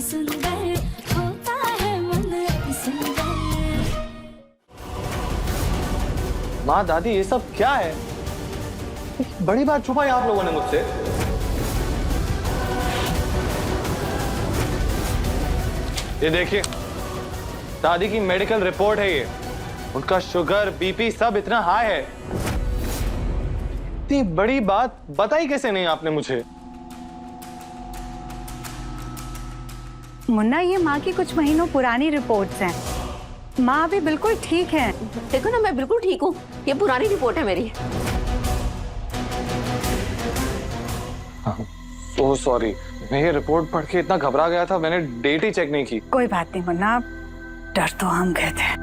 सुंदर होता है मन सुंदर। माँ दादी ये सब क्या है? बड़ी बात छुपाई आप लोगों ने मुझसे। ये देखिए दादी की मेडिकल रिपोर्ट है ये। उनका शुगर बीपी सब इतना हाई है। इतनी बड़ी बात बताई कैसे नहीं आपने मुझे? मुन्ना ये माँ की कुछ महीनों पुरानी रिपोर्ट्स हैं। माँ अभी बिल्कुल ठीक है। देखो ना, मैं बिल्कुल ठीक हूँ। ये पुरानी रिपोर्ट है मेरी। सो सॉरी, मैं ये रिपोर्ट पढ़ के इतना घबरा गया था, मैंने डेट ही चेक नहीं की। कोई बात नहीं मुन्ना, डर तो हम गए थे।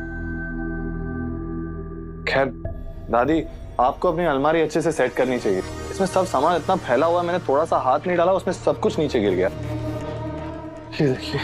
खैर दादी, आपको अपनी अलमारी अच्छे से सेट करनी चाहिए। इसमें सब सामान इतना फैला हुआ है, मैंने थोड़ा सा हाथ नहीं डाला, उसमें सब कुछ नीचे गिर गया। ये देखिए।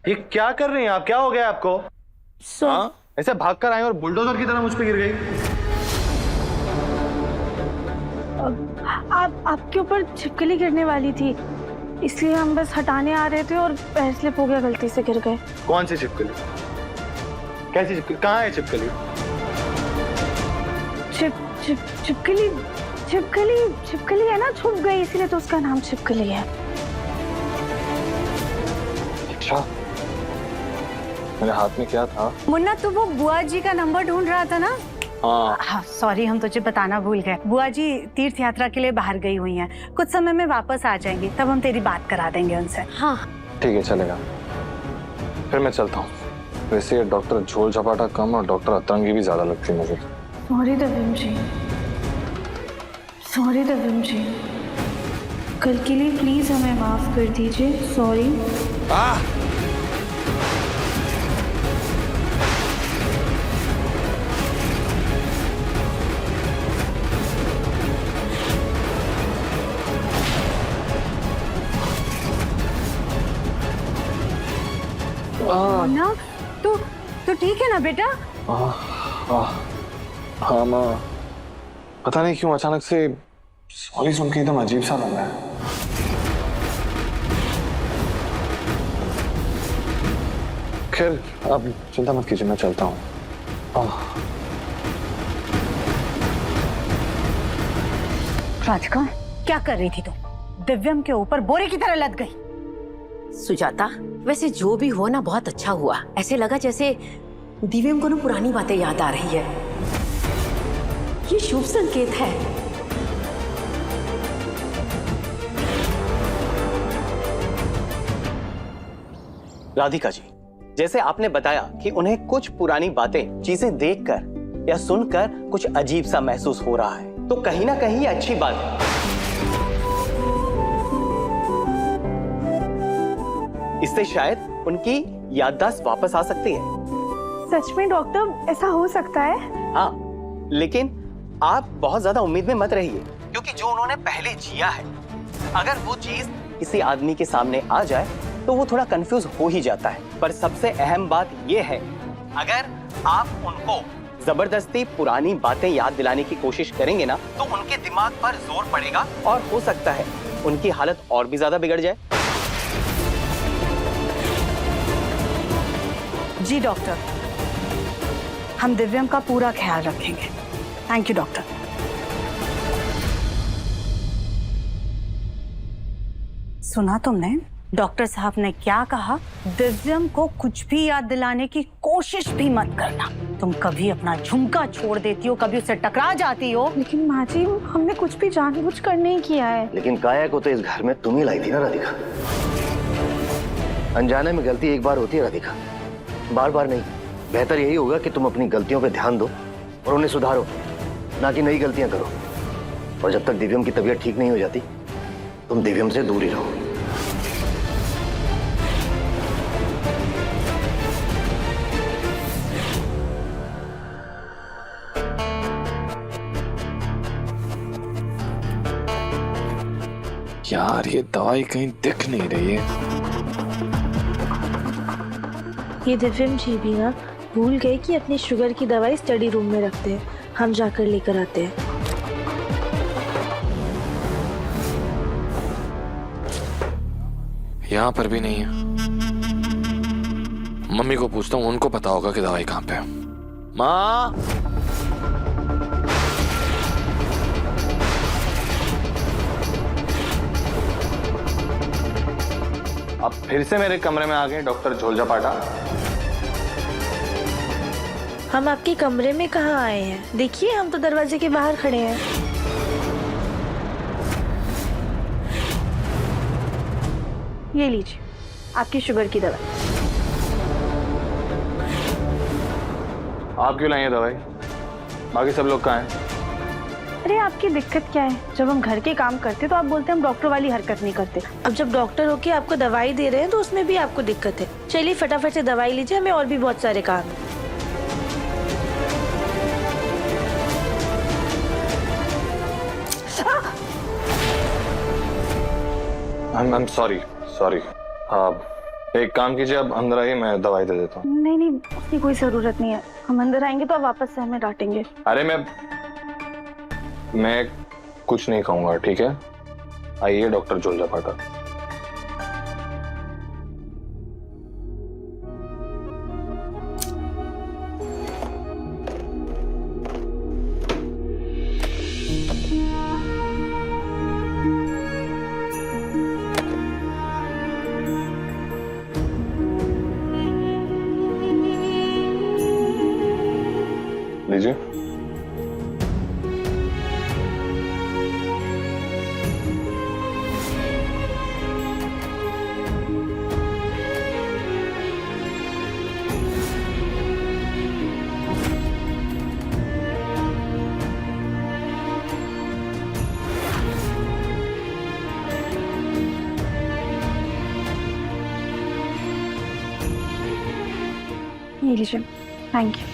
ये क्या कर रही हैं आप? क्या हो गया आपको? हाँ? ऐसे भागकर आई और बुलडोजर की तरह मुझ पे गिर गई। आपके ऊपर छिपकली गिरने वाली थी, इसलिए हम बस हटाने आ रहे थे और पैर स्लिप हो गया, गलती से गिर गए। कौन सी छिपकली? कैसी छिपकली? कहाँ है छिपकली? छिपकली छिपकली छिपकली है ना, छुप गई इसीलिए तो उसका नाम छिपकली है। अच्छा, मेरे हाथ में क्या था? मुन्ना तो वो बुआ जी का नंबर ढूंढ रहा था ना? हाँ सॉरी, हम तुझे बताना भूल गए। बुआ जी तीर्थ यात्रा के लिए बाहर गई हुई हैं। कुछ समय में वापस आ जाएंगी, तब हम तेरी बात करा देंगे उनसे। हाँ ठीक है, चलेगा। फिर मैं चलता हूँ। वैसे डॉक्टर झोल झपाटा कम और डॉक्टर अतरंगी भी ज्यादा लगती है मुझे। सॉरी दविम जी, सॉरी दविम जी, कल के लिए प्लीज हमें माफ कर दीजिए। सॉरी। मुन्ना तू ठीक है ना बेटा? हाँ माँ, पता नहीं क्यों अचानक से सॉरी सुन के एकदम अजीब सा लग रहा है। खैर अब चिंता मत कीजिए, मैं चलता हूँ। राधिका, क्या कर रही थी तुम? दिव्यम के ऊपर बोरे की तरह लद गई। सुजाता, वैसे जो भी हुआ ना बहुत अच्छा हुआ। ऐसे लगा जैसे दिव्यम को ना पुरानी बातें याद आ रही है। ये शुभ संकेत है। राधिका जी, जैसे आपने बताया कि उन्हें कुछ पुरानी बातें, चीजें देखकर या सुनकर कुछ अजीब सा महसूस हो रहा है, तो कहीं ना कहीं ये अच्छी बात है। इससे शायद उनकी याददाश्त वापस आ सकती है। सच में डॉक्टर, ऐसा हो सकता है? हाँ, लेकिन आप बहुत ज्यादा उम्मीद में मत रहिए, क्योंकि जो उन्होंने पहले जिया है, अगर वो चीज किसी आदमी के सामने आ जाए तो वो थोड़ा कंफ्यूज हो ही जाता है। पर सबसे अहम बात ये है, अगर आप उनको जबरदस्ती पुरानी बातें याद दिलाने की कोशिश करेंगे ना, तो उनके दिमाग पर जोर पड़ेगा और हो सकता है उनकी हालत और भी ज्यादा बिगड़ जाए। जी डॉक्टर, हम दिव्यम का पूरा ख्याल रखेंगे। Thank you doctor. सुना तुमने? डॉक्टर साहब ने क्या कहा? दिव्यम को कुछ भी याद दिलाने की कोशिश भी मत करना। तुम कभी अपना झुमका छोड़ देती हो, कभी उससे टकरा जाती हो। लेकिन माँ जी, हमने कुछ भी जानबूझ कर नहीं किया है। लेकिन काया को तो इस घर में तुम ही लाई थी ना राधिका। अनजाने में गलती एक बार होती है राधिका, बार बार नहीं, बेहतर यही होगा कि तुम अपनी गलतियों पे ध्यान दो और उन्हें सुधारो, ना कि नई गलतियां करो। और जब तक दिव्यम की तबीयत ठीक नहीं हो जाती, तुम दिव्यम से दूर ही रहो। यार ये दवाई कहीं दिख नहीं रही है। ये दिव्यम जी भी ना भूल गए कि अपनी शुगर की दवाई स्टडी रूम में रखते हैं, हम जाकर लेकर आते हैं। यहाँ पर भी नहीं है। मम्मी को पूछता हूँ, उनको पता होगा कि दवाई कहाँ पे है। माँ, अब फिर से मेरे कमरे में आ गए डॉक्टर झोलझपाटा। हम आपके कमरे में कहाँ आए हैं? देखिए, हम तो दरवाजे के बाहर खड़े हैं। ये लीजिए आपकी शुगर की दवाई। आप क्यों लाई हैं दवाई? बाकी सब लोग कहाँ हैं? अरे आपकी दिक्कत क्या है? जब हम घर के काम करते तो आप बोलते हम डॉक्टर वाली हरकत नहीं करते। अब जब डॉक्टर होके आपको दवाई दे रहे हैं तो उसमें भी आपको दिक्कत है। चलिए फटाफट से दवाई लीजिए, हमें और भी बहुत सारे काम है। I'm sorry. एक काम कीजिए, अब अंदर आइए, मैं दवाई दे देता हूँ। नहीं, उसकी कोई जरूरत नहीं है। हम अंदर आएंगे तो आप वापस से हमें डांटेंगे। अरे मैं कुछ नहीं खाऊंगा, ठीक है? आइए डॉक्टर झोलझपाटा। लीजिए। ये लीजिए, थैंक यू।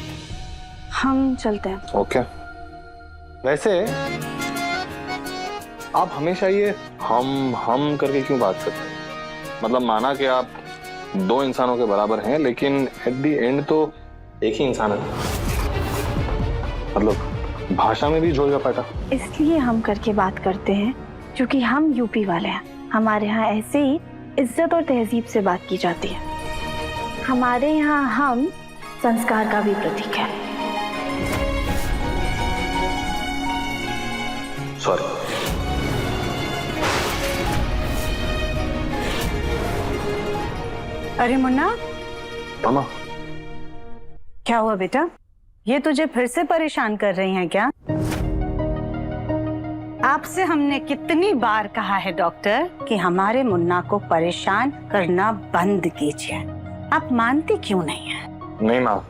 हम चलते हैं। ओके। वैसे आप हमेशा ये हम करके क्यों बात करते हैं? मतलब माना कि आप दो इंसानों के बराबर हैं, लेकिन एट द एंड तो एक ही इंसान है। मतलब भाषा में भी झोलझपाटा। इसलिए हम करके बात करते हैं क्योंकि हम यूपी वाले हैं। हमारे यहाँ ऐसे ही इज्जत और तहजीब से बात की जाती है। हमारे यहाँ हम संस्कार का भी प्रतीक है। सॉरी। अरे मुन्ना, मामा, क्या हुआ बेटा? ये तुझे फिर से परेशान कर रही हैं क्या? आपसे हमने कितनी बार कहा है डॉक्टर कि हमारे मुन्ना को परेशान करना बंद कीजिए। आप मानती क्यों नहीं है? नहीं माँ,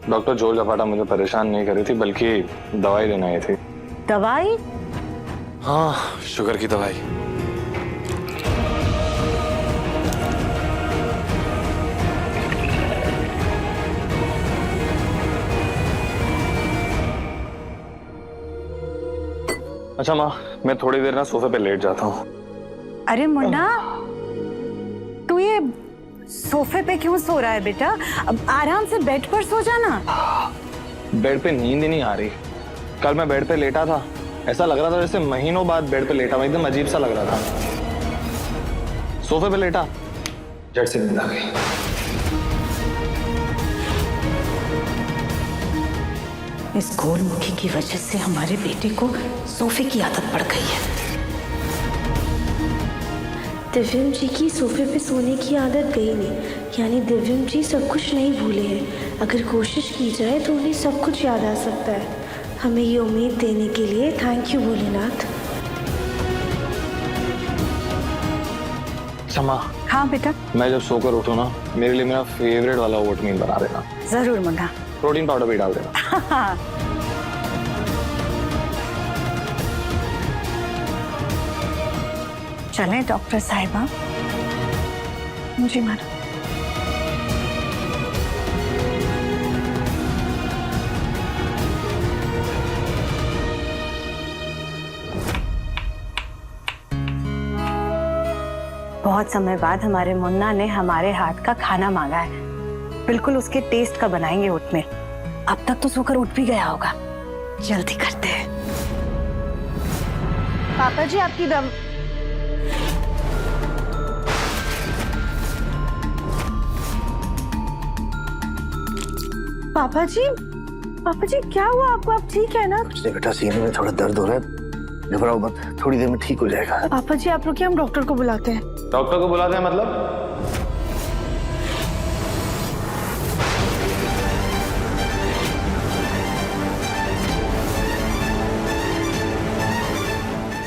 डॉक्टर झोलझपाटा मुझे परेशान नहीं कर रही थी, बल्कि दवाई देने आई थी। दवाई? हाँ, शुगर की दवाई। अच्छा माँ, मैं थोड़ी देर ना सोफे पे लेट जाता हूँ। अरे मुन्ना, तू ये सोफे पे क्यों सो रहा है बेटा? अब आराम से बेड पर सो जाना। बेड पे नींद ही नहीं आ रही। कल मैं बेड पे लेटा था, ऐसा लग रहा था जैसे महीनों बाद बेड पे लेटा, मैं एकदम अजीब सा लग रहा था। सोफे पे लेटा, झट से नींद आ गई। इस गोलमुखी की वजह से हमारे बेटे को सोफे की आदत पड़ गई है। दिव्यम जी की सोफे पे सोने की आदत गई नहीं, यानी दिव्यम जी सब कुछ नहीं भूले हैं। अगर कोशिश की जाए तो उन्हें सब कुछ याद आ सकता है। हमें ये उम्मीद देने के लिए थैंक यू भोलेनाथ। अच्छा माँ, हाँ बेटा, मैं जब सोकर उठूँ ना, मेरे लिए मेरा फेवरेट वाला ओटमील बना देना। जरूर मुन्ना। प्रोटीन पाउडर भी डाल देना। चलें डॉक्टर साहिबा। जी मैडम। बहुत समय बाद हमारे मुन्ना ने हमारे हाथ का खाना मांगा है। बिल्कुल उसके टेस्ट का बनाएंगे ओटमील। अब तक तो सोकर उठ भी गया होगा। जल्दी करते हैं। पापा जी आपकी दम। पापा जी क्या हुआ आपको? आप ठीक है ना? कुछ नहीं बेटा, सीने में थोड़ा दर्द हो रहा है, घबराओ मत, थोड़ी देर में ठीक हो जाएगा। पापा जी आप रुकिए, हम डॉक्टर को बुलाते हैं। डॉक्टर को बुलाते हैं मतलब?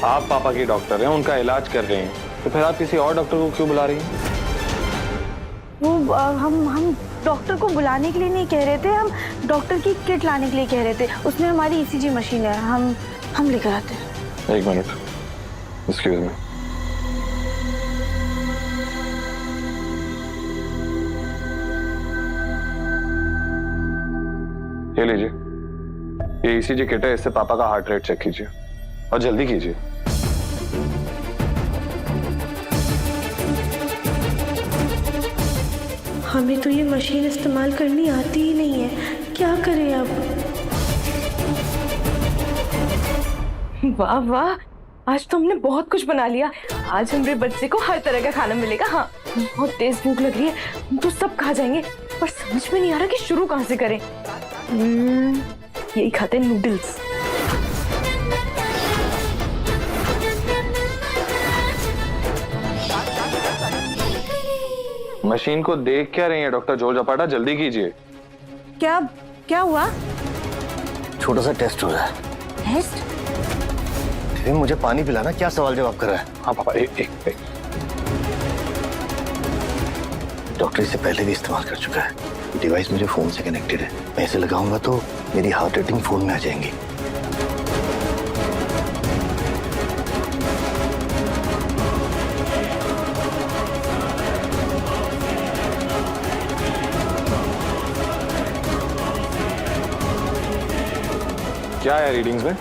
आप पापा की डॉक्टर हैं, उनका इलाज कर रहे हैं, तो फिर आप किसी और डॉक्टर को क्यों बुला रही हैं? वो हम डॉक्टर को बुलाने के लिए नहीं कह रहे थे, हम डॉक्टर की किट लाने के लिए कह रहे थे। उसमें हमारी ईसीजी मशीन है, हम लेकर आते हैं। एक मिनट, एक्सक्यूज मी। ये लीजिए, ये ईसीजी किट है, इससे पापा का हार्ट रेट चेक कीजिए और जल्दी कीजिए। हमें तो ये मशीन इस्तेमाल करनी आती ही नहीं है, क्या करें अब? वाह वाह, आज तो हमने बहुत कुछ बना लिया। आज हमारे बच्चे को हर तरह का खाना मिलेगा। हाँ, बहुत तेज भूख लग रही है, हम तो सब खा जाएंगे, पर समझ में नहीं आ रहा कि शुरू कहाँ से करें। यही खाते हैं, नूडल्स। मशीन को देख क्या रही है डॉक्टर जोर जपाटा, जल्दी कीजिए। क्या हुआ? छोटा सा टेस्ट हो रहा है। टेस्ट? मुझे पानी पिलाना, क्या सवाल जवाब कर रहा है? हाँ पापा, एक। डॉक्टर इसे पहले भी इस्तेमाल कर चुका है। डिवाइस मेरे फोन से कनेक्टेड है, मैं इसे लगाऊंगा तो मेरी हार्ट रेटिंग फोन में आ जाएंगी। क्या है रीडिंग्स में?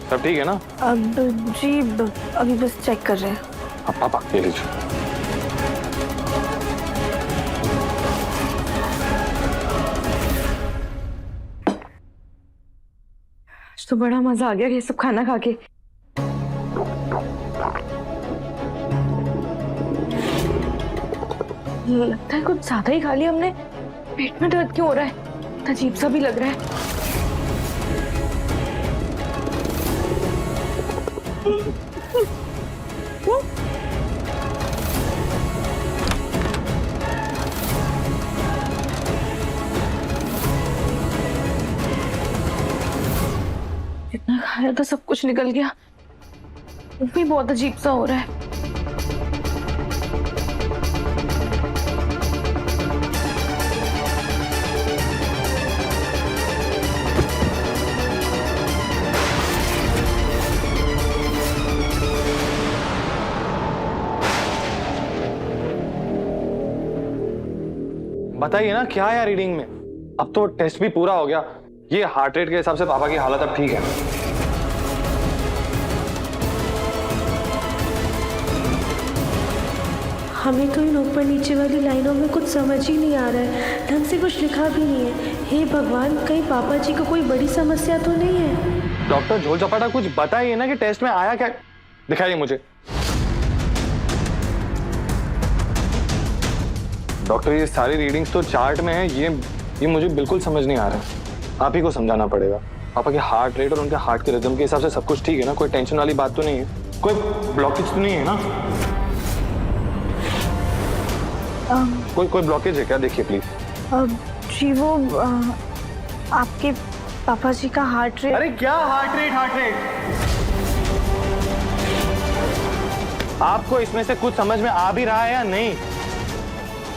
सब ठीक है ना? अभी बस चेक कर रहे हैं। हाँ पापा, ये लीजिए। तो बड़ा मजा आ गया ये सब खाना खा के। लगता है कुछ ज्यादा ही खा लिया हमने। पेट में दर्द क्यों हो रहा है? अजीब सा भी लग रहा है। जितना खाया था सब कुछ निकल गया। भी बहुत अजीब सा हो रहा है। बताइए ना क्या है रीडिंग में? अब तो टेस्ट भी पूरा हो गया। ये हार्ट रेट के हिसाब से पापा की हालत अब ठीक है। हमें तो इन ऊपर नीचे वाली लाइनों में कुछ समझ ही नहीं आ रहा है, ढंग से कुछ लिखा भी नहीं है। हे भगवान, कहीं पापा जी को कोई बड़ी समस्या तो नहीं है? डॉक्टर झोल चपाटा कुछ बताइए ना कि टेस्ट में आया क्या? दिखाइए मुझे। डॉक्टर ये सारी रीडिंग्स तो चार्ट में है, ये मुझे बिल्कुल समझ नहीं आ रहा। आप ही को समझाना पड़ेगा। पापा के हार्ट रेट और उनके हार्ट के रिदम के हिसाब से सब कुछ ठीक है ना? कोई टेंशन वाली बात तो नहीं है? कोई ब्लॉकेज तो नहीं है ना? कोई ब्लॉकेज है क्या? देखिए प्लीज। जी वो आपके पापा जी का हार्ट रेट। अरे क्या हार्ट रेट? आपको इसमें से कुछ समझ में आ भी रहा है या नहीं,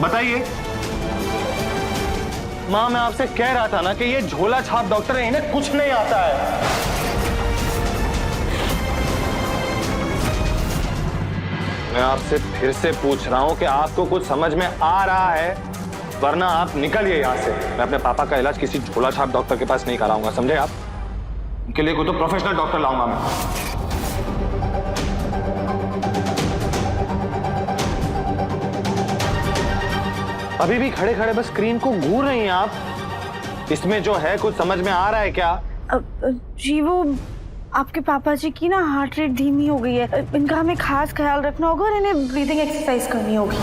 बताइए। माँ, मैं आपसे कह रहा था ना कि ये झोला छाप डॉक्टर है, इन्हें कुछ नहीं आता है। मैं आपसे फिर से पूछ रहा हूं कि आपको कुछ समझ में आ रहा है, वरना आप निकलिए यहां से। मैं अपने पापा का इलाज किसी झोला छाप डॉक्टर के पास नहीं कराऊंगा, समझे आप? उनके लिए कोई तो प्रोफेशनल डॉक्टर लाऊंगा मैं। अभी भी खड़े खड़े बस स्क्रीन को घूर रही हैं आप। इसमें जो है कुछ समझ में आ रहा है क्या? जी वो आपके पापा जी की ना हार्ट रेट धीमी हो गई है, इनका हमें खास ख्याल रखना होगा और इन्हें ब्रीदिंग एक्सरसाइज करनी होगी।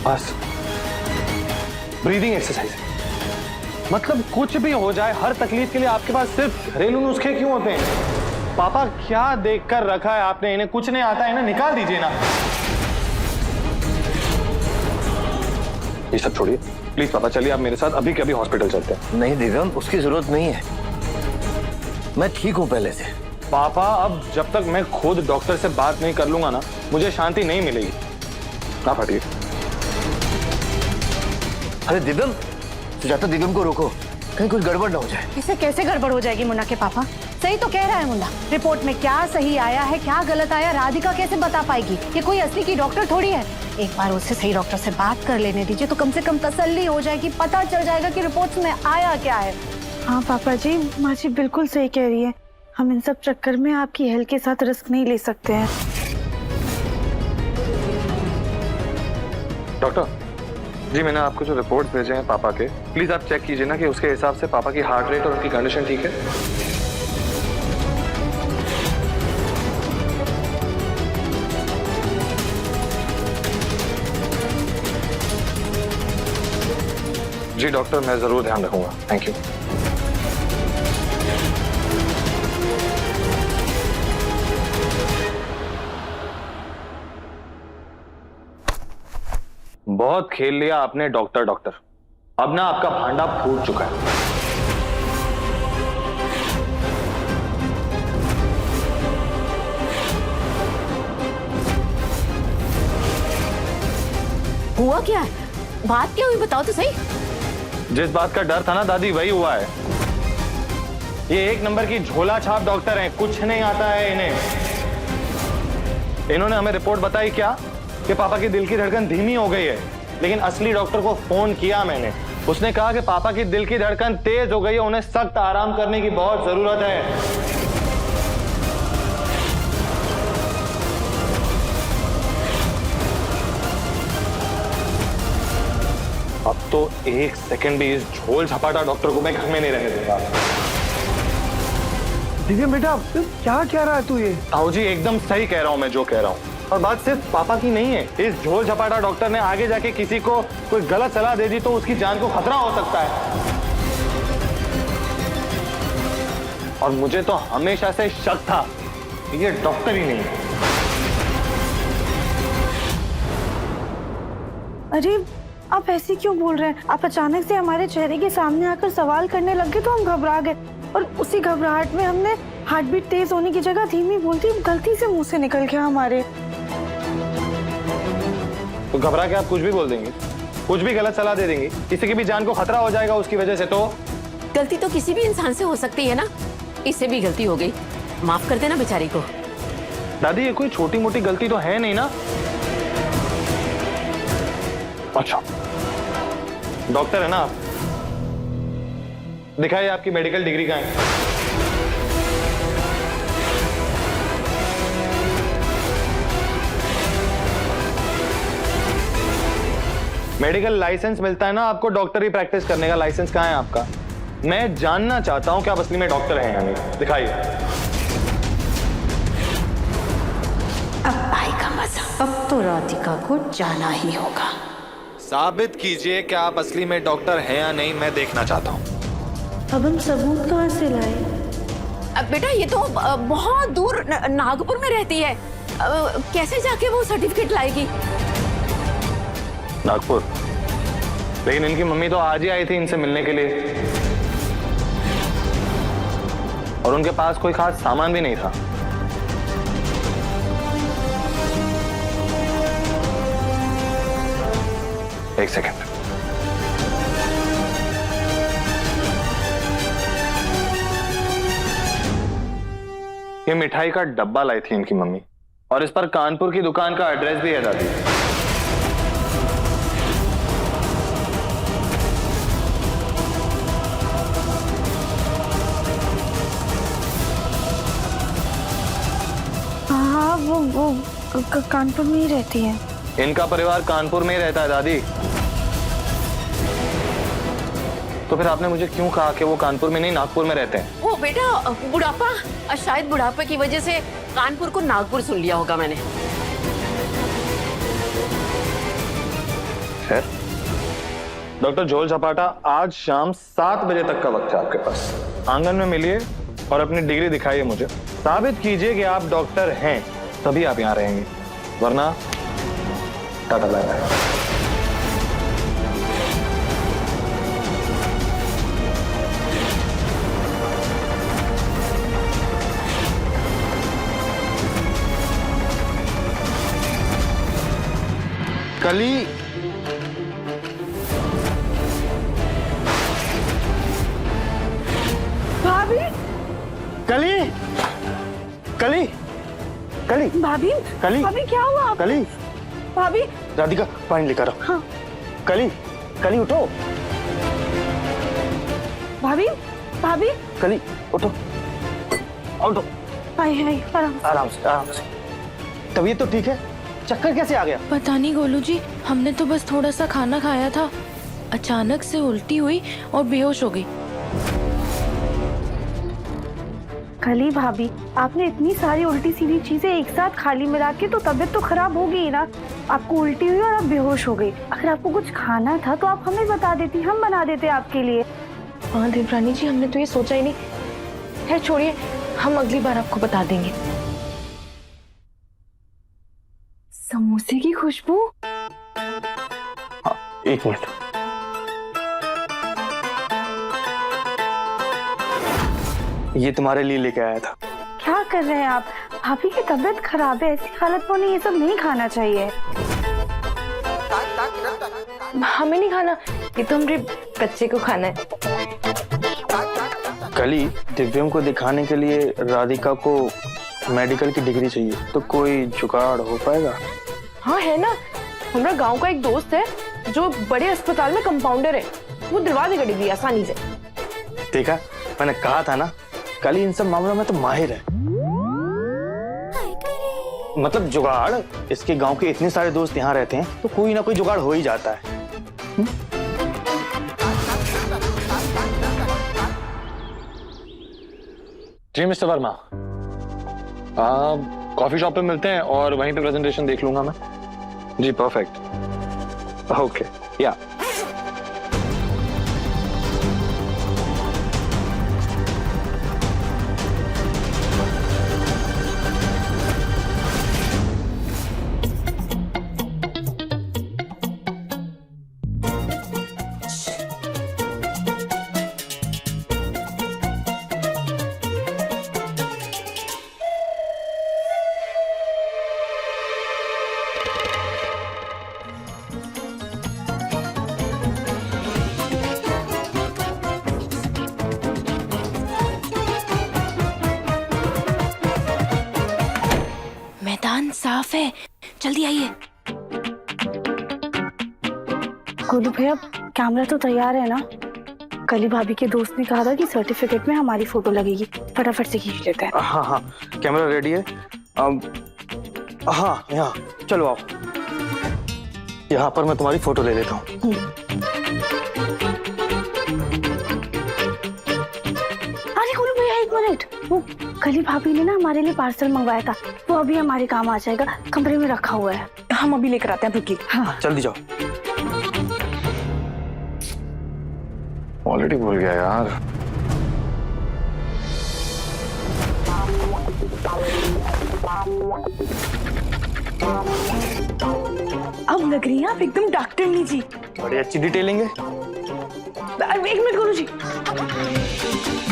बस ब्रीदिंग एक्सरसाइज? मतलब कुछ भी हो जाए, हर तकलीफ के लिए आपके पास सिर्फ घरेलू नुस्खे क्यों होते हैं? पापा क्या देखकर रखा है आपने? इन्हें कुछ नहीं आता है, इन्हें निकाल दीजिए ना। ये सब छोड़िए प्लीज पापा, चलिए आप मेरे साथ अभी के अभी हॉस्पिटल चलते हैं। नहीं दिव्यम, उसकी जरूरत नहीं है, मैं ठीक हूं पहले से। पापा अब जब तक मैं खुद डॉक्टर से बात नहीं कर लूंगा ना, मुझे शांति नहीं मिलेगी। ना हटिए। अरे दिव्यम, सुजाता दिव्यम को रोको, कहीं कुछ गड़बड़ ना हो जाए। इसे कैसे गड़बड़ हो जाएगी मुन्ना के पापा? सही तो कह रहा है मुन्ना, रिपोर्ट में क्या सही आया है क्या गलत आया राधिका कैसे बता पाएगी? ये कोई असली की डॉक्टर थोड़ी है। एक बार उससे सही डॉक्टर से बात कर लेने दीजिए तो कम से कम तसल्ली हो जाएगी, पता चल जाएगा कि रिपोर्ट्स में आया क्या है। हाँ पापा जी, माँ जी बिल्कुल सही कह रही है, हम इन सब चक्कर में आपकी हेल्थ के साथ रिस्क नहीं ले सकते हैं। डॉक्टर जी, मैंने आपको जो रिपोर्ट भेजे हैं पापा के, प्लीज आप चेक कीजिए ना कि उसके हिसाब से पापा की हार्ट रेट और उनकी कंडीशन ठीक है। जी डॉक्टर, मैं जरूर ध्यान रखूंगा, थैंक यू। बहुत खेल लिया आपने डॉक्टर डॉक्टर, अब ना आपका भांडा फूट चुका है। हुआ क्या है? बात क्या हुई बताओ तो सही। जिस बात का डर था ना दादी, वही हुआ है। ये एक नंबर की झोला छाप डॉक्टर हैं, कुछ नहीं आता है इन्हें। इन्होंने हमें रिपोर्ट बताई क्या कि पापा की दिल की धड़कन धीमी हो गई है, लेकिन असली डॉक्टर को फोन किया मैंने, उसने कहा कि पापा की दिल की धड़कन तेज हो गई है, उन्हें सख्त आराम करने की बहुत जरूरत है। अब तो एक सेकंड भी इस झोल झपाटा डॉक्टर को मैं घर में नहीं रहने दूंगा। दिव्यम बेटा, क्या कह रहा है तू ये? ताऊ जी एकदम सही कह रहा हूं मैं जो कह रहा हूं, और बात सिर्फ पापा की नहीं है। इस झोल झपाटा डॉक्टर ने आगे जाके किसी को कोई गलत सलाह दे दी तो उसकी जान को खतरा हो सकता है। और मुझे तो हमेशा से शक था कि ये डॉक्टर ही नहीं है। अरे आप ऐसे क्यों बोल रहे हैं? आप अचानक से हमारे चेहरे के सामने आकर सवाल करने लगे तो हम घबरा गए, और उसी घबराहट में हमने हार्ट बीट तेज होने की जगह धीमी बोलती गलती से मुंह से निकल गया हमारे। तो घबरा के आप कुछ भी बोल देंगे, कुछ भी गलत सलाह दे देंगे, किसी की भी जान को खतरा हो जाएगा उसकी वजह से। तो गलती तो किसी भी इंसान से हो सकती है ना, इससे भी गलती हो गई, माफ कर देना बेचारी को। दादी ये कोई छोटी मोटी गलती तो है नहीं ना। अच्छा डॉक्टर है ना आप, दिखाइए आपकी मेडिकल डिग्री कहाँ है। मेडिकल लाइसेंस मिलता है ना आपको डॉक्टरी प्रैक्टिस करने का, लाइसेंस कहाँ है आपका? मैं जानना चाहता हूं कि आप असली में डॉक्टर हैं या नहीं, दिखाइए। अब आएगा मजा, अब तो राधिका को जाना ही होगा। साबित कीजिए कि आप असली में डॉक्टर हैं या नहीं, मैं देखना चाहता हूं। अब हम सबूत कहाँ से लाए? अब बेटा ये तो बहुत दूर नागपुर में रहती है, कैसे जाके वो सर्टिफिकेट लाएगी? नागपुर? लेकिन इनकी मम्मी तो आज ही आई थी इनसे मिलने के लिए। और उनके पास कोई खास सामान भी नहीं था। एक सेकंड। ये मिठाई का डब्बा लाई थी इनकी मम्मी, और इस पर कानपुर की दुकान का एड्रेस भी है दादी। हाँ वो कानपुर में ही रहती है। इनका परिवार कानपुर में ही रहता है दादी। तो फिर आपने मुझे क्यों कहा कि वो कानपुर में नहीं नागपुर में रहते हैं? वो बेटा बुढ़ापा, शायद बुढ़ापे की वजह से कानपुर को नागपुर सुन लिया होगा मैंने। खैर, डॉक्टर जोल झपाटा, आज शाम 7 बजे तक का वक्त है आपके पास। आंगन में मिलिए और अपनी डिग्री दिखाइए मुझे। साबित कीजिए कि आप डॉक्टर हैं, तभी आप यहाँ रहेंगे, वरना टाटा बाय बाय। कली भाभी कली कली कली भाभी कली भाभी क्या हुआ आप? कली भाभी राधिका पानी लेकर आओ। हाँ। कली कली उठो। भाभी भाभी कली उठो उठो। हाय हाय आराम से। आराम से आराम से। तबीयत तो ठीक है? चक्कर कैसे आ गया? पता नहीं गोलू जी, हमने तो बस थोड़ा सा खाना खाया था, अचानक से उल्टी हुई और बेहोश हो गई। कली भाभी, आपने इतनी सारी उल्टी सीधी चीजें एक साथ खाली मिला के तो तबीयत तो खराब होगी ही ना। आपको उल्टी हुई और आप बेहोश हो गई। अगर आपको कुछ खाना था तो आप हमें बता देती, हम बना देते आपके लिए। हाँ देवरानी जी, हमने तो ये सोचा ही नहीं। खैर छोड़िए, हम अगली बार आपको बता देंगे। समोसे की खुशबू। हाँ, एक मिनट। ये तुम्हारे लिए लेके आया था। क्या कर रहे हैं आप? भाभी की तबीयत खराब है, ऐसी हालत में उन्हें ये सब नहीं खाना चाहिए। हमें नहीं खाना, ये तो हमारे बच्चे को खाना है। कली, दिव्यम को दिखाने के लिए राधिका को मेडिकल की डिग्री चाहिए, तो कोई जुगाड़ हो पाएगा? हाँ है ना, हमारा गांव का एक दोस्त है जो बड़े अस्पताल में कंपाउंडर है, वो दिलवा देगा डिग्री आसानी से। देखा, मैंने कहा था ना, कली इन सब मामलों में तो माहिर है। मतलब जुगाड़, इसके गांव के इतने सारे दोस्त यहाँ रहते हैं तो कोई ना कोई जुगाड़ हो ही जाता है। जी मिस्टर वर्मा, कॉफी शॉप पे मिलते हैं और वहीं पे प्रेजेंटेशन देख लूंगा मैं। जी परफेक्ट, ओके या। मैदान साफ है, जल्दी आइए। गोलू भैया, कैमरा तो तैयार है ना? कली भाभी के दोस्त ने कहा था कि सर्टिफिकेट में हमारी फोटो लगेगी, फटाफट से खींच लेते हैं। हाँ हाँ, कैमरा रेडी है। हाँ, यहाँ चलो आओ, यहाँ पर मैं तुम्हारी फोटो ले लेता हूँ। अरे गोलू भैया एक मिनट, वो कली भाभी ने ना हमारे लिए पार्सल मंगवाया था, वो अभी हमारे काम आ जाएगा, कमरे में रखा हुआ है। हम अभी लेकर आते हैं, रुकिए। हाँ जल्दी जाओ। ऑलरेडी भूल गया यार। अब लग रही है आप एकदम डॉक्टरनी जी। बड़ी अच्छी डिटेलिंग है। एक मिनट गोलू जी।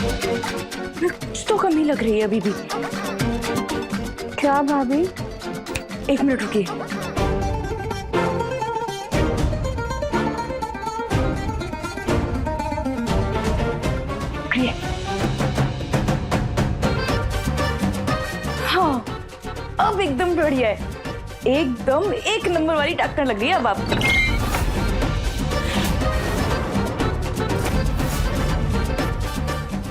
कुछ तो कमी लग रही है अभी भी। क्या भाभी? 1 मिनट रुकिए। हाँ, अब एकदम बढ़िया है, एकदम 1 नंबर वाली डॉक्टर लग रही है अब आप।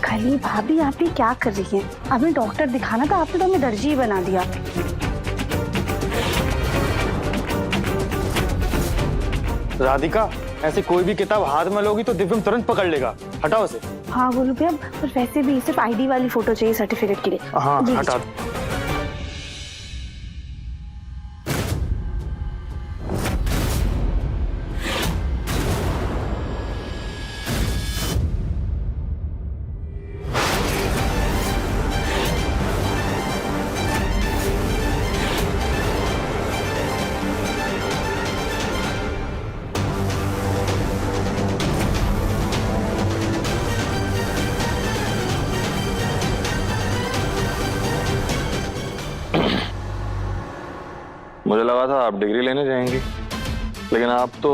खाली भाभी आप भी क्या कर रही हैं? हमें डॉक्टर दिखाना था, आपने तो हमें दर्जी ही बना दिया। राधिका, ऐसे कोई भी किताब हाथ में लोगी तो दिव्यम तुरंत पकड़ लेगा। हटाओ इसे। हाँ बोलो भैया, पर वैसे भी सिर्फ आईडी वाली फोटो चाहिए सर्टिफिकेट के लिए। हाँ जी, हटा। मुझे लगा था आप डिग्री लेने जाएंगी, लेकिन आप तो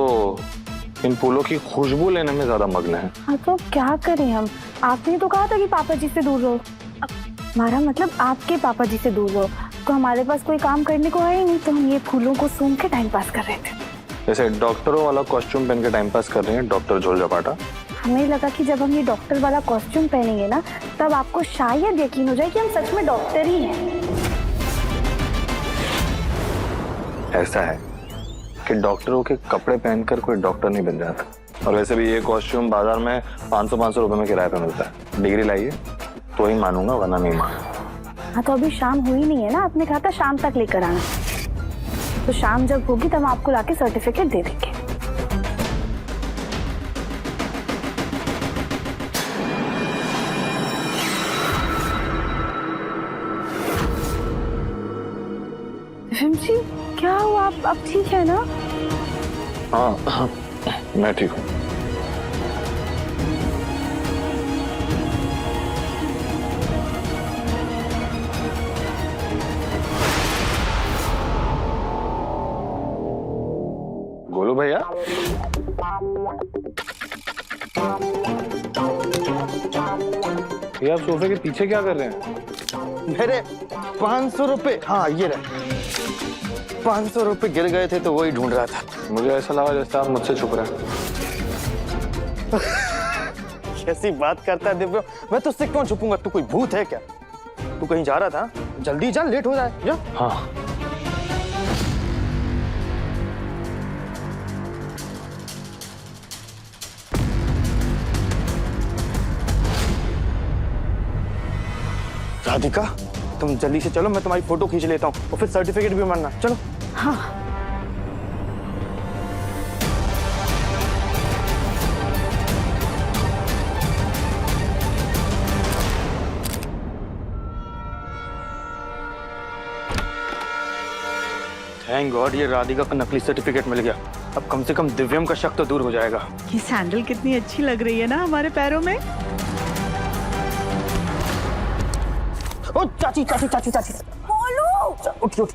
इन फूलों की खुशबू लेने में ज्यादा मग्न हैं। हाँ तो क्या करें हम? आपने तो कहा था कि पापा जी से दूर रहो। हमारा मतलब आपके पापा जी से दूर रहो, तो हमारे पास कोई काम करने को है ही नहीं, तो हम ये फूलों को सूंघ के टाइम पास कर रहे थे। जैसे डॉक्टरों वाला कॉस्ट्यूम पहन के टाइम पास कर रही हैं डॉक्टर झोल झपाटा। हमें लगा कि जब हम ये डॉक्टर वाला कॉस्ट्यूम पहनेंगे ना, तब आपको शायद यकीन हो जाए कि हम सच में डॉक्टर ही हैं। ऐसा है कि डॉक्टरों के कपड़े पहनकर कोई डॉक्टर नहीं बन जाता, और वैसे भी ये कॉस्ट्यूम बाजार में 500 रुपए में किराए पे मिलता है। डिग्री लाइए तो ही मानूंगा, वरना नहीं मानूंगा। हाँ तो अभी शाम हुई नहीं है ना, आपने कहा था शाम तक लेकर आना, तो शाम जब होगी तब आपको लाके सर्टिफिकेट दे देंगे। जी क्या हुआ? आप ठीक है ना? हाँ मैं ठीक हूँ। गोलू भैया, ये आप सोफे के पीछे क्या कर रहे हैं? मेरे 500 रुपए, हाँ ये रहे। 500 रुपए गिर गए थे तो वही ढूंढ रहा था। मुझे ऐसा लगा जैसे आप मुझसे छुप रहे हैं। कैसी बात करता है दिव्य, मैं तुझसे क्यों छुपूंगा? तू कोई भूत है क्या? तू कहीं जा रहा था? जल्दी जा, लेट हो जाए। जा। हाँ राधिका, तुम जल्दी से चलो, मैं तुम्हारी फोटो खींच लेता हूँ और फिर सर्टिफिकेट भी मांगना। चलो। हाँ थैंक गॉड, ये राधिका का नकली सर्टिफिकेट मिल गया। अब कम से कम दिव्यम का शक तो दूर हो जाएगा। ये सैंडल कितनी अच्छी लग रही है ना हमारे पैरों में। ओ चाची चाची चाची चाची, बोलू उठ उठ,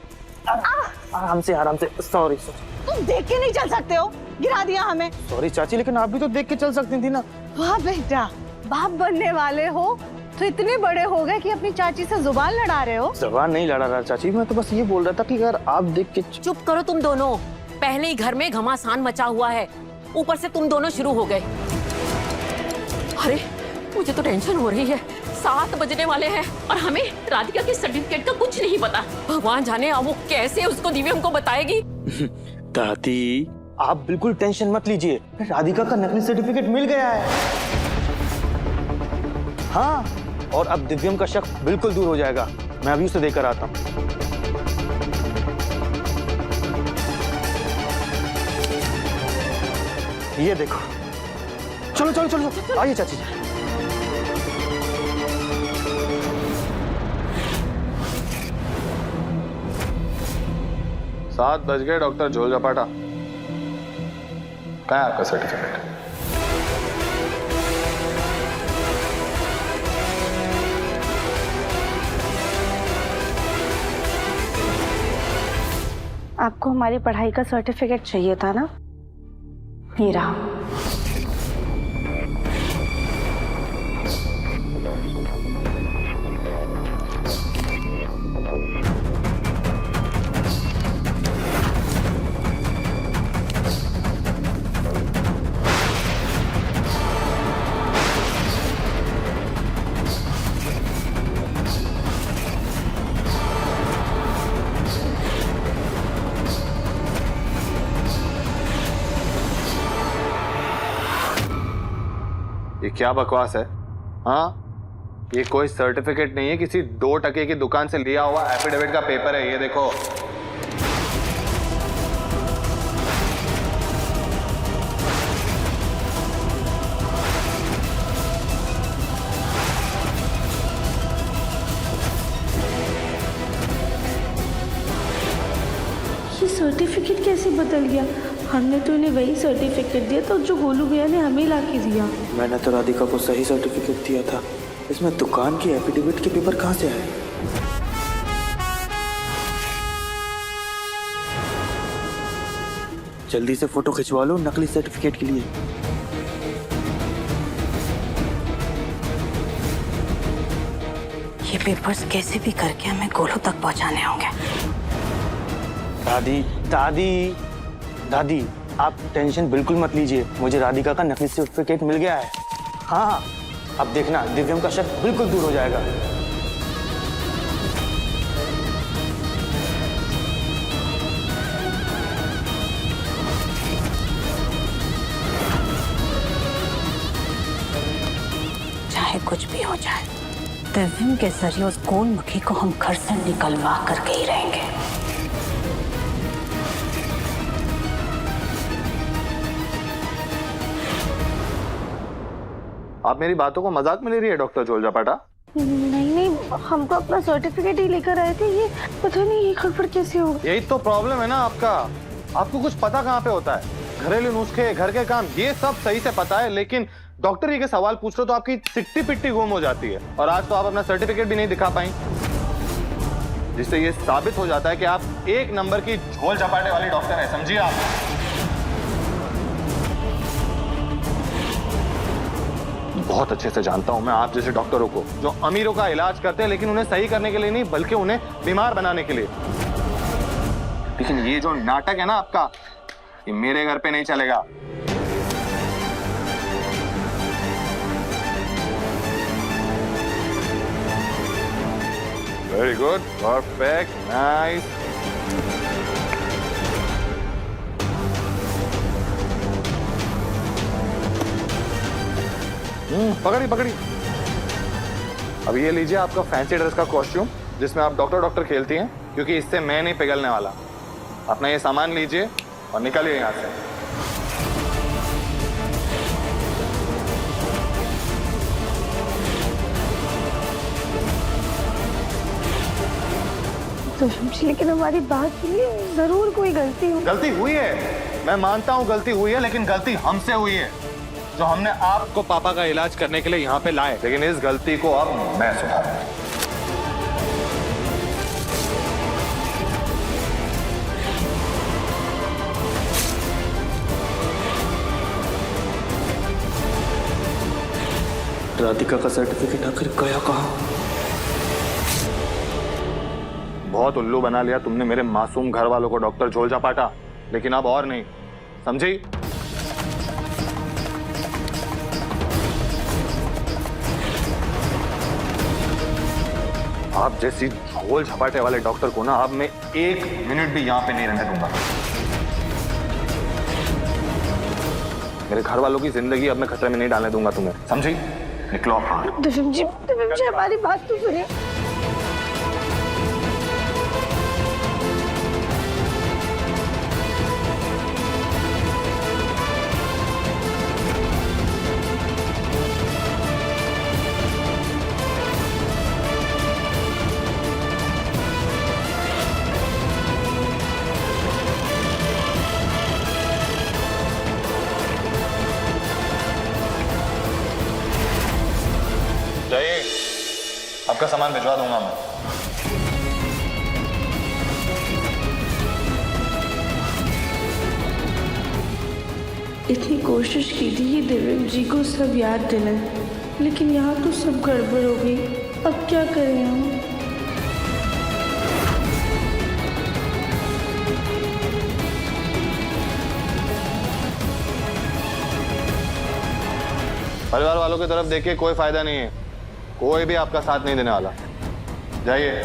आराम से आराम से। सॉरी तुम देख के नहीं चल सकते हो, गिरा दिया हमें। सॉरी चाची, लेकिन आप भी तो देख के चल सकती थी ना। वाह बेटा, बाप बनने वाले हो तो इतने बड़े हो गए कि अपनी चाची से जुबान लड़ा रहे हो। जबान नहीं लड़ा रहा चाची, मैं तो बस ये बोल रहा था कि अगर आप देख के। चुप करो तुम दोनों, पहले ही घर में घमासान मचा हुआ है, ऊपर से तुम दोनों शुरू हो गए। अरे मुझे तो टेंशन हो रही है, 7 बजने वाले हैं और हमें राधिका के सर्टिफिकेट का कुछ नहीं पता। भगवान जाने अब वो कैसे उसको दिव्यम को बताएगी। दादी आप बिल्कुल टेंशन मत लीजिए, राधिका का नकली सर्टिफिकेट मिल गया है। हाँ, और अब दिव्यम का शक बिल्कुल दूर हो जाएगा। मैं अभी उसे देकर आता हूँ। ये देखो, चलो चलो चलो, आइए चाची। 7 बज गए डॉक्टर झोल झपाटा। कहाँ है आपका सर्टिफिकेट? आपको हमारी पढ़ाई का सर्टिफिकेट चाहिए था ना, ये रहा। ये क्या बकवास है? हाँ, ये कोई सर्टिफिकेट नहीं है, किसी 2 टके की दुकान से लिया हुआ एफिडेविट का पेपर है। ये देखो, ये सर्टिफिकेट कैसे बदल गया? हमने तो इन्हें वही सर्टिफिकेट दिया था जो गोलू भैया ने हमें ला के दिया। मैंने तो राधिका को सही सर्टिफिकेट दिया था, इसमें दुकान की एफिडेविट के पेपर कहाँ से आए? जल्दी से फोटो खिंचवा लो नकली सर्टिफिकेट के लिए। ये पेपर्स कैसे भी करके हमें गोलू तक पहुंचाने होंगे। दादी दादी दादी, आप टेंशन बिल्कुल मत लीजिए, मुझे राधिका का नकली सर्टिफिकेट मिल गया है। हाँ, अब देखना दिव्यम का शक बिल्कुल दूर हो जाएगा। चाहे कुछ भी हो जाए, दिव्यम के जरिए उस गोलमुखी को हम घर से निकलवा करके ही रहेंगे। आप मेरी बातों को मजाक में ले रही है डॉक्टर झोलझपाटा? नहीं, हम तो अपना सर्टिफिकेट ही लेकर आए थे। ये पता नहीं ये गड़बड़ कैसे हो गई। यही तो प्रॉब्लम है ना आपका, आपको कुछ पता कहाँ पे होता है। घरेलू नुस्खे, घर के काम, ये सब सही से पता है, लेकिन डॉक्टर जी के सवाल पूछ लो तो आपकी सिट्टी पिट्टी गुम हो जाती है। और आज तो आप अपना सर्टिफिकेट भी नहीं दिखा पाई, जिससे ये साबित हो जाता है कि आप एक नंबर की झोल झपाटे वाली डॉक्टर है, समझिए आप। बहुत अच्छे से जानता हूं मैं आप जैसे डॉक्टरों को, जो अमीरों का इलाज करते हैं लेकिन उन्हें सही करने के लिए नहीं, बल्कि उन्हें बीमार बनाने के लिए। लेकिन ये जो नाटक है ना आपका, ये मेरे घर पे नहीं चलेगा। Very good, perfect, nice. पकड़ी पकड़ी। अब ये लीजिए आपका फैंसी ड्रेस का कॉस्ट्यूम, जिसमें आप डॉक्टर खेलती हैं, क्योंकि इससे मैं नहीं पिघलने वाला। अपना ये सामान लीजिए और निकलिए यहाँ से। तो लेकिन हमारी बात सुनिए, जरूर कोई गलती हो। गलती हुई है, मैं मानता हूँ गलती हुई है, लेकिन गलती हमसे हुई है, जो हमने आपको पापा का इलाज करने के लिए यहाँ पे लाए। लेकिन इस गलती को अब मैं सुधारूंगा। राधिका का सर्टिफिकेट आखिर गया कहाँ? बहुत उल्लू बना लिया तुमने मेरे मासूम घर वालों को डॉक्टर झोलझपाटा, लेकिन अब और नहीं, समझी? आप जैसी झोल झपाटे वाले डॉक्टर को ना अब मैं 1 मिनट भी यहाँ पे नहीं रहने दूंगा। मेरे घर वालों की जिंदगी अब मैं खतरे में नहीं डालने दूंगा तुम्हें, समझी? निकलो बाहर। दिव्यम जी हमारी बात तो सुनिए। जाइए, आपका सामान भिजवा दूंगा मैं। इतनी कोशिश की थी कि दिव्यम जी को सब याद दिलाए, लेकिन यहाँ तो सब गड़बड़ हो गई। अब क्या करें हम? परिवार वालों की तरफ देखिए, कोई फायदा नहीं है। कोई भी आपका साथ नहीं देने वाला। जाइए।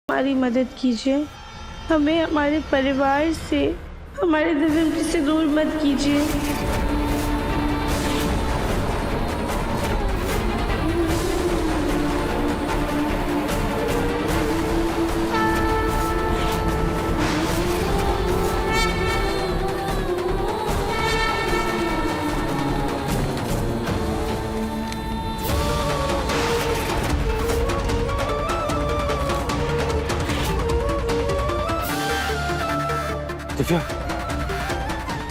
हमारी मदद कीजिए, हमें हमारे परिवार से, हमारे दिव्यम जी से दूर मत कीजिए। दिव्या,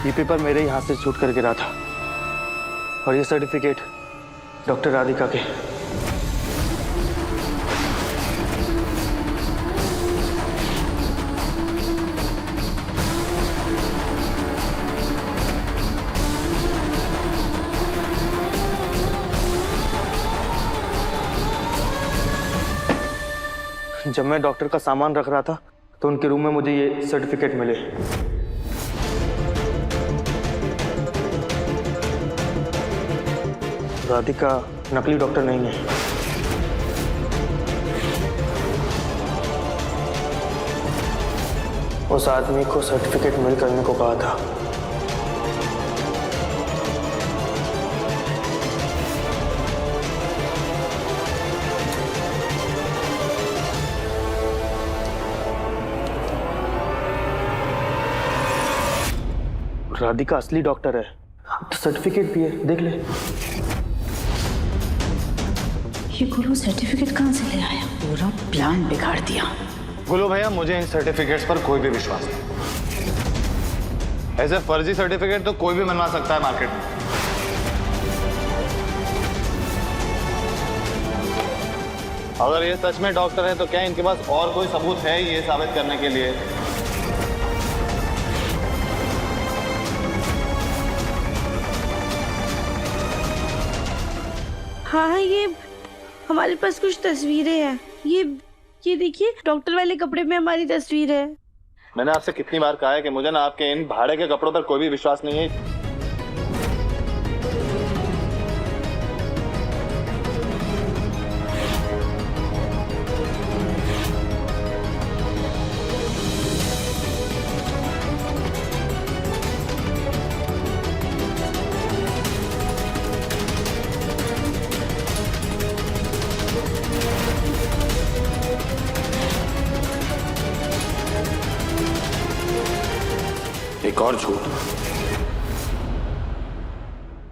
ये पेपर मेरे ही हाथ से छूट कर गिरा था और ये सर्टिफिकेट डॉक्टर राधिका के। जब मैं डॉक्टर का सामान रख रहा था तो उनके रूम में मुझे ये सर्टिफिकेट मिले। राधिका नकली डॉक्टर नहीं है। उस आदमी को सर्टिफिकेट मेल करने को कहा था। राधिका असली डॉक्टर है तो सर्टिफिकेट भी है, देख ले। ये गुरु सर्टिफिकेट कहाँ से ले आया? पूरा प्लान बिगाड़ दिया। गुरु भैया, मुझे इन सर्टिफिकेट्स पर कोई भी विश्वास नहीं। ऐसे फर्जी सर्टिफिकेट तो कोई भी बनवा सकता है मार्केट में। अगर ये सच में डॉक्टर है तो क्या इनके पास और कोई सबूत है ये साबित करने के लिए? हाँ, ये हमारे पास कुछ तस्वीरें हैं। ये देखिए, डॉक्टर वाले कपड़े में हमारी तस्वीर है। मैंने आपसे कितनी बार कहा है कि मुझे ना आपके इन भाड़े के कपड़ों पर कोई भी विश्वास नहीं है। एक और झूठ।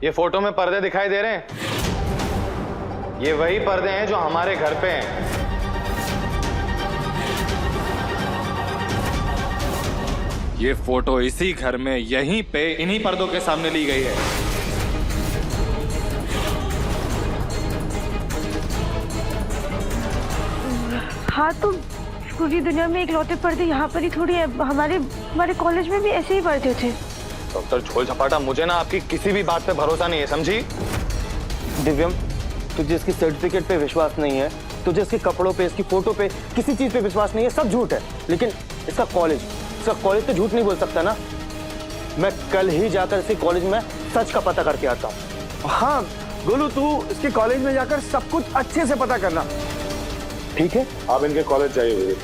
ये फोटो में पर्दे दिखाई दे रहे हैं, ये वही पर्दे हैं जो हमारे घर पे हैं। ये फोटो इसी घर में यहीं पे इन्हीं पर्दों के सामने ली गई है। हाँ तो पूरी दुनिया में इकलौते पर्दे यहाँ पर ही थोड़ी है, हमारे कॉलेज में भी ऐसे ही पर्दे थे। डॉक्टर झोल झपाटा, मुझे ना आपकी किसी भी बात पे भरोसा नहीं है, समझी? दिव्यम, तुझे इसकी सर्टिफिकेट पे विश्वास नहीं है, तुझे इसके कपड़ों पे, इसकी फोटो पे, किसी चीज पे विश्वास नहीं है, सब झूठ है। लेकिन इसका कॉलेज तो झूठ नहीं बोल सकता ना। मैं कल ही जाकर इसके कॉलेज में सच का पता करके आता हूँ। हाँ गोलू, तू इसके कॉलेज में जाकर सब कुछ अच्छे से पता करना, ठीक है? आप इनके कॉलेज जाइए,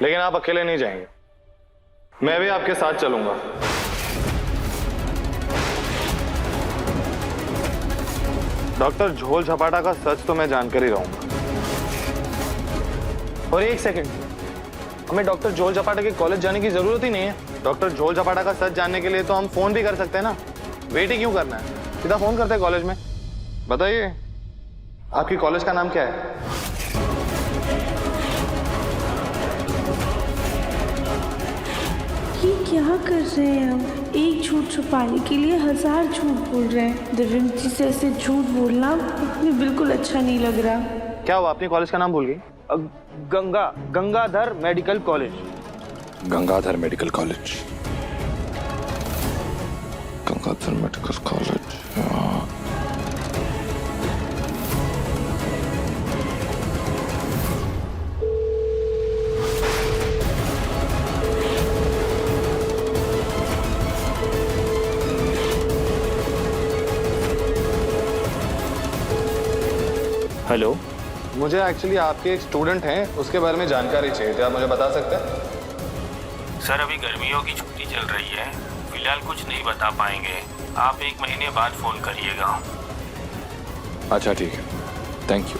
लेकिन आप अकेले नहीं जाएंगे, मैं भी आपके साथ चलूंगा। डॉक्टर झोल झपाटा का सच तो मैं जानकर ही रहूंगा। और एक सेकंड, हमें डॉक्टर झोल झपाटा के कॉलेज जाने की जरूरत ही नहीं है। डॉक्टर झोल झपाटा का सच जानने के लिए तो हम फोन भी कर सकते हैं ना, वेट ही क्यों करना है, सीधा फोन करते हैं कॉलेज में। बताइए, आपकी कॉलेज का नाम क्या है? ये क्या कर रहे हैं हम? एक झूठ छुपाने के लिए 1000 झूठ बोल रहे हैं। दिव्यम जी से ऐसे झूठ बोलना मुझे बिल्कुल अच्छा नहीं लग रहा। क्या हुआ, अपनी कॉलेज का नाम भूल गई? Gangadhar medical college. Gangadhar medical college, Gangadhar medical college. Hello, मुझे एक्चुअली आपके एक स्टूडेंट हैं, उसके बारे में जानकारी चाहिए थी, आप मुझे बता सकते हैं? सर अभी गर्मियों की छुट्टी चल रही है, फिलहाल कुछ नहीं बता पाएंगे, आप 1 महीने बाद फोन करिएगा। अच्छा ठीक है, थैंक यू।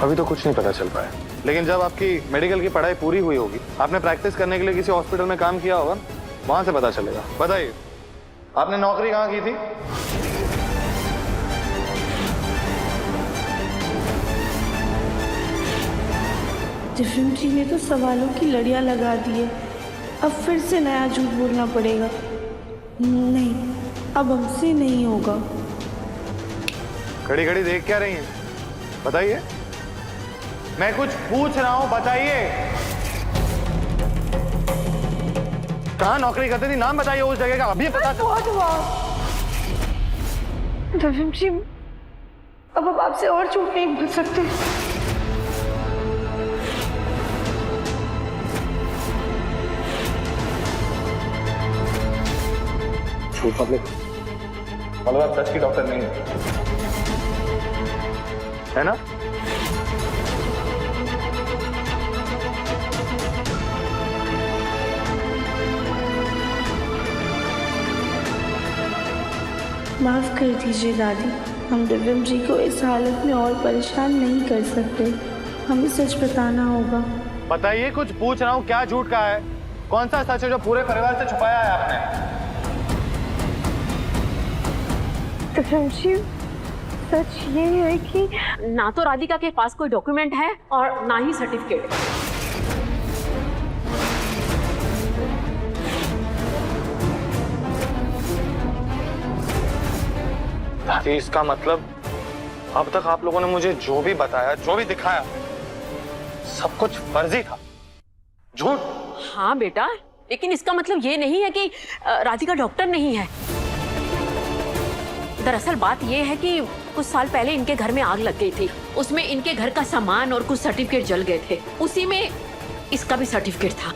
अभी तो कुछ नहीं पता चल पाया, लेकिन जब आपकी मेडिकल की पढ़ाई पूरी हुई होगी, आपने प्रैक्टिस करने के लिए किसी हॉस्पिटल में काम किया होगा, वहां से पता चलेगा। बताइए, आपने नौकरी कहाँ की थी? दिव्यम जी ने तो सवालों की लड़ियां लगा दी है। अब फिर से नया झूठ बोलना पड़ेगा। नहीं, अब हमसे नहीं होगा। खड़ी खड़ी देख क्या रही हैं? बताइए, मैं कुछ पूछ रहा हूं, बताइए। कहाँ नौकरी करती थी, नाम बताइए उस जगह का, अभी पता दिव्यम जी, अब आपसे और झूठ नहीं बोल सकते। पब्लिक मतलब आप सच की डॉक्टर नहीं है ना? माफ कर दीजिए दादी, हम दिव्यम जी को इस हालत में और परेशान नहीं कर सकते। हमें सच बताना होगा। बताइए, कुछ पूछ रहा हूँ, क्या झूठ कहा है? कौन सा सच है जो पूरे परिवार से छुपाया है आपने? दिव्यम जी, सच ये है कि ना तो राधिका के पास कोई डॉक्यूमेंट है और ना ही सर्टिफिकेट। दादी, इसका मतलब अब तक आप लोगों ने मुझे जो भी बताया, जो भी दिखाया, सब कुछ फर्जी था, झूठ। हाँ बेटा, लेकिन इसका मतलब ये नहीं है कि राधिका डॉक्टर नहीं है। दरअसल बात ये है कि कुछ साल पहले इनके घर में आग लग गई थी, उसमें इनके घर का सामान और कुछ सर्टिफिकेट जल गए थे, उसी में इसका भी सर्टिफिकेट था।